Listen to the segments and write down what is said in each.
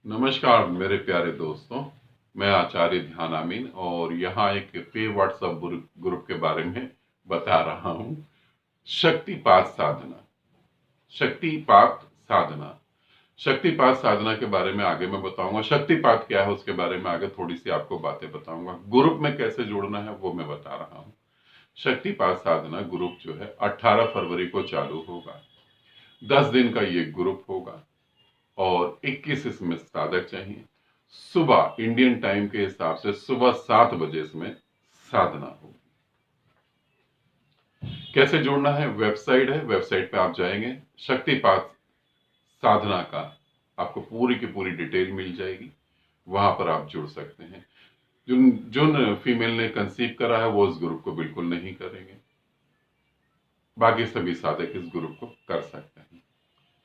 नमस्कार मेरे प्यारे दोस्तों। मैं आचार्य ध्यान आमीन और यहाँ एक पे व्हाट्सएप ग्रुप के बारे में बता रहा हूँ। शक्तिपात साधना। शक्तिपात साधना। शक्तिपात साधना के बारे में आगे मैं बताऊंगा। शक्तिपात क्या है उसके बारे में आगे थोड़ी सी आपको बातें बताऊंगा। ग्रुप में कैसे जुड़ना है वो मैं बता रहा हूँ। शक्तिपात साधना ग्रुप जो है 18 फरवरी को चालू होगा। 10 दिन का ये ग्रुप होगा और 21 इसमें साधक चाहिए। सुबह इंडियन टाइम के हिसाब से सुबह 7 बजे इसमें साधना होगी। कैसे जुड़ना है? वेबसाइट है, वेबसाइट पे आप जाएंगे, शक्तिपात साधना का आपको पूरी की पूरी डिटेल मिल जाएगी। वहां पर आप जुड़ सकते हैं। जिन जिन फीमेल ने कंसीव करा है वो इस ग्रुप को बिल्कुल नहीं करेंगे। बाकी सभी साधक इस ग्रुप को कर सकते हैं।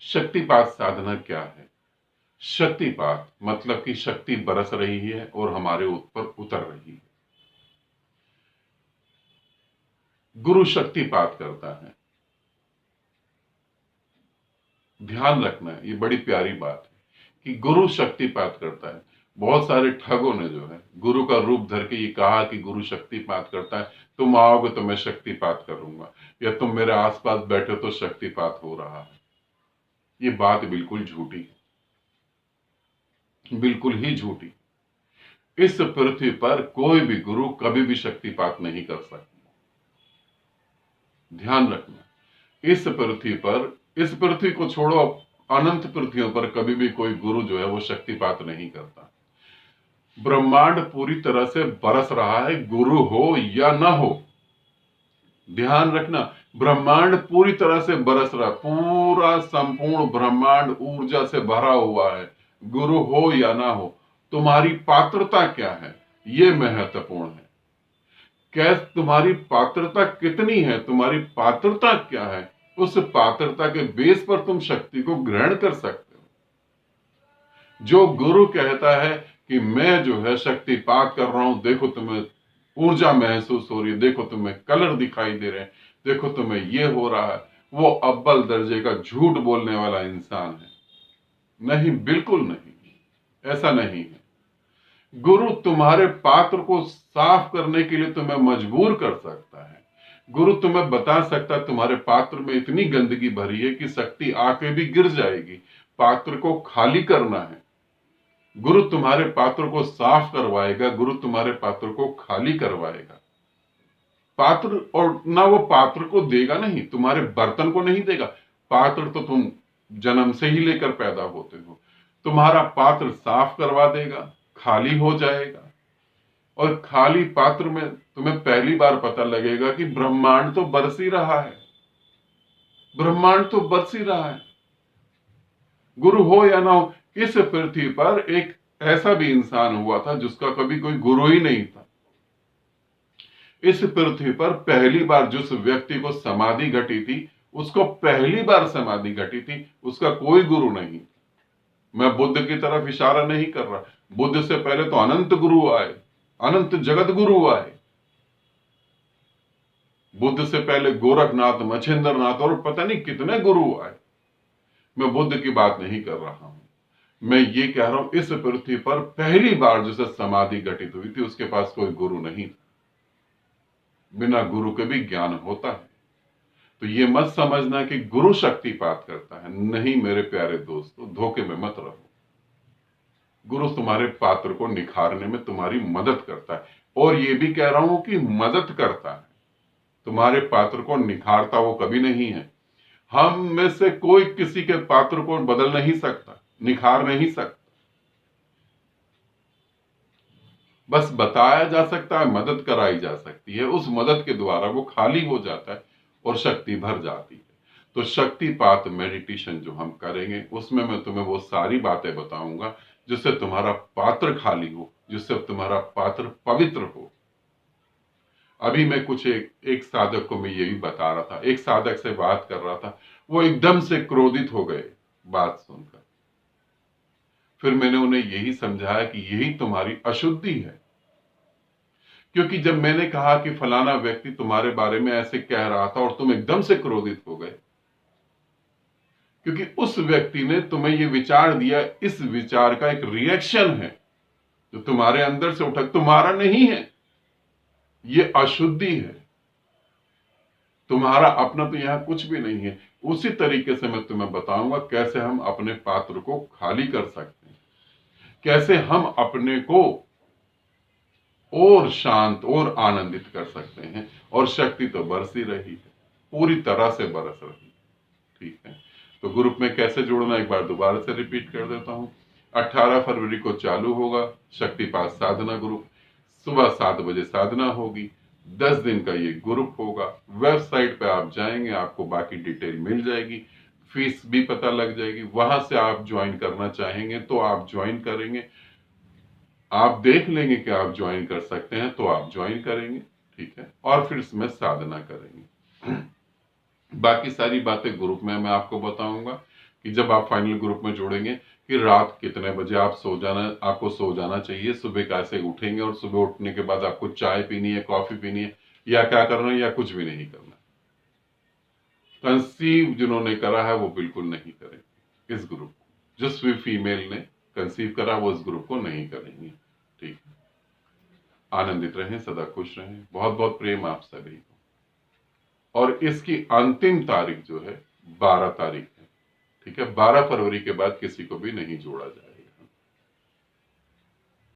शक्तिपात साधना क्या है? शक्तिपात मतलब कि शक्ति बरस रही है और हमारे ऊपर उतर रही है। गुरु शक्तिपात करता है। ध्यान रखना है, ये बड़ी प्यारी बात है कि गुरु शक्तिपात करता है। बहुत सारे ठगों ने जो है गुरु का रूप धर के ये कहा कि गुरु शक्तिपात करता है, तुम आओगे तो मैं शक्तिपात करूंगा, या तुम मेरे आसपास बैठे तो शक्तिपात हो रहा है। ये बात बिल्कुल झूठी है, बिल्कुल ही झूठी। इस पृथ्वी पर कोई भी गुरु कभी भी शक्तिपात नहीं कर सकता। ध्यान रखना, इस पृथ्वी को छोड़ो, अनंत पृथ्वियों पर कभी भी कोई गुरु जो है वो शक्तिपात नहीं करता। ब्रह्मांड पूरी तरह से बरस रहा है, गुरु हो या ना हो। ध्यान रखना, ब्रह्मांड पूरी तरह से बरस रहा है, पूरा संपूर्ण ब्रह्मांड ऊर्जा से भरा हुआ है, गुरु हो या ना हो। तुम्हारी पात्रता क्या है ये महत्वपूर्ण है। कैसे तुम्हारी पात्रता कितनी है, तुम्हारी पात्रता क्या है, उस पात्रता के बेस पर तुम शक्ति को ग्रहण कर सकते हो। जो गुरु कहता है कि मैं जो है शक्तिपात कर रहा हूं, देखो तुम्हें ऊर्जा महसूस हो रही है, देखो तुम्हें कलर दिखाई दे रहे हैं, देखो तुम्हें ये हो रहा है, वो अव्वल दर्जे का झूठ बोलने वाला इंसान है। नहीं, बिल्कुल नहीं, ऐसा नहीं है। गुरु तुम्हारे पात्र को साफ करने के लिए तुम्हें मजबूर कर सकता है। गुरु तुम्हें बता सकता है तुम्हारे पात्र में इतनी गंदगी भरी है कि शक्ति आके भी गिर जाएगी, पात्र को खाली करना है। गुरु तुम्हारे पात्र को साफ करवाएगा, गुरु तुम्हारे पात्र को खाली करवाएगा। पात्र, और ना वो पात्र को देगा, नहीं तुम्हारे बर्तन को नहीं देगा। पात्र तो तुम जन्म से ही लेकर पैदा होते हो। तुम्हारा पात्र साफ करवा देगा, खाली हो जाएगा। और खाली पात्र में तुम्हें पहली बार पता लगेगा कि ब्रह्मांड तो बरस ही रहा है, ब्रह्मांड तो बरस ही रहा है। गुरु हो या ना हो, इस पृथ्वी पर एक ऐसा भी इंसान हुआ था जिसका कभी कोई गुरु ही नहीं था। इस पृथ्वी पर पहली बार जिस व्यक्ति को समाधि घटी थी, उसको पहली बार समाधि घटी थी, उसका कोई गुरु नहीं। मैं बुद्ध की तरफ इशारा नहीं कर रहा। बुद्ध से पहले तो अनंत गुरु आए, अनंत जगत गुरु आए। बुद्ध से पहले गोरखनाथ, मच्छिंद्रनाथ और पता नहीं कितने गुरु आए। मैं बुद्ध की बात नहीं कर रहा हूं, मैं ये कह रहा हूं इस पृथ्वी पर पहली बार जिसे समाधि घटित हुई थी उसके पास कोई गुरु नहीं था। बिना गुरु के भी ज्ञान होता है। तो ये मत समझना कि गुरु शक्तिपात करता है, नहीं मेरे प्यारे दोस्तों, धोखे में मत रहो। गुरु तुम्हारे पात्र को निखारने में तुम्हारी मदद करता है, और ये भी कह रहा हूं कि मदद करता है, तुम्हारे पात्र को निखारता वो कभी नहीं है। हम में से कोई किसी के पात्र को बदल नहीं सकता, निखार नहीं सकता। बस बताया जा सकता है, मदद कराई जा सकती है, उस मदद के द्वारा वो खाली हो जाता है और शक्ति भर जाती है। तो शक्तिपात मेडिटेशन जो हम करेंगे उसमें मैं तुम्हें वो सारी बातें बताऊंगा जिससे तुम्हारा पात्र खाली हो, जिससे तुम्हारा पात्र पवित्र हो। अभी मैं कुछ एक साधक को मैं यही बता रहा था, एक साधक से बात कर रहा था, वो एकदम से क्रोधित हो गए बात सुनकर। फिर मैंने उन्हें यही समझाया कि यही तुम्हारी अशुद्धि है। क्योंकि जब मैंने कहा कि फलाना व्यक्ति तुम्हारे बारे में ऐसे कह रहा था और तुम एकदम से क्रोधित हो गए, क्योंकि उस व्यक्ति ने तुम्हें ये विचार दिया, इस विचार का एक रिएक्शन है जो तुम्हारे अंदर से उठा, तुम्हारा नहीं है, ये अशुद्धि है, तुम्हारा अपना तो यहां कुछ भी नहीं है। उसी तरीके से मैं तुम्हें बताऊंगा कैसे हम अपने पात्र को खाली कर सकते हैं, कैसे हम अपने को और शांत और आनंदित कर सकते हैं। और शक्ति तो बरस ही रही है, पूरी तरह से बरस रही है। ठीक है, तो ग्रुप में कैसे जुड़ना एक बार दोबारा से रिपीट कर देता हूं। 18 फरवरी को चालू होगा शक्तिपात साधना ग्रुप, सुबह 7 बजे साधना होगी, 10 दिन का ये ग्रुप होगा। वेबसाइट पे आप जाएंगे, आपको बाकी डिटेल मिल जाएगी, फीस भी पता लग जाएगी, वहां से आप ज्वाइन करना चाहेंगे तो आप ज्वाइन करेंगे, आप देख लेंगे कि आप ज्वाइन कर सकते हैं तो आप ज्वाइन करेंगे। ठीक है, और फिर इसमें साधना करेंगे। बाकी सारी बातें ग्रुप में मैं आपको बताऊंगा कि जब आप फाइनल ग्रुप में जुड़ेंगे कि रात कितने बजे आपको सो जाना चाहिए, सुबह कैसे उठेंगे, और सुबह उठने के बाद आपको चाय पीनी है, कॉफी पीनी है, या क्या करना है, या कुछ भी नहीं करना। कंसीव जिन्होंने करा है वो बिल्कुल नहीं करेंगे इस ग्रुप को, जिस भी फीमेल ने कंसीव करा वो इस ग्रुप को नहीं करेंगे। ठीक है, आनंदित रहें, सदा खुश रहें, बहुत बहुत प्रेम आप सभी को। और इसकी अंतिम तारीख जो है 12 तारीख है। ठीक है, 12 फरवरी के बाद किसी को भी नहीं जोड़ा जाए।